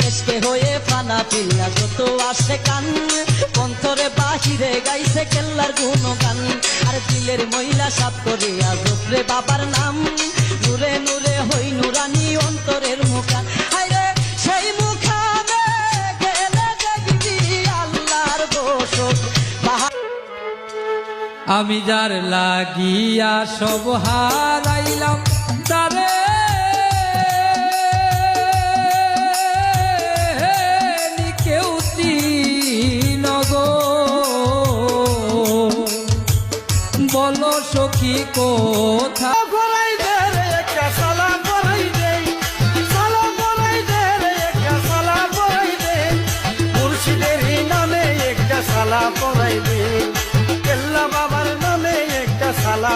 দেশকে হয়ে ফানা পিল্লা যত আসে কান অন্তরে বাহিরে গাইছে কেল্লার গুণগান আর দিলের মহিলা সাপ করিয়া জপরে বাবার নাম নূরে নূরে হই নুরানি অন্তরের মুখান হায়রে সেই মুখানে গেলে দেখবি আল্লাহর বসত আমি যার লাগিয়া সব হারাইলাম তারে কেউ নগো বলো সখী কোথা মুর্শিদের নামে একটা সালা পড়াই দে কেল্লা বাবার নামে একটা সালা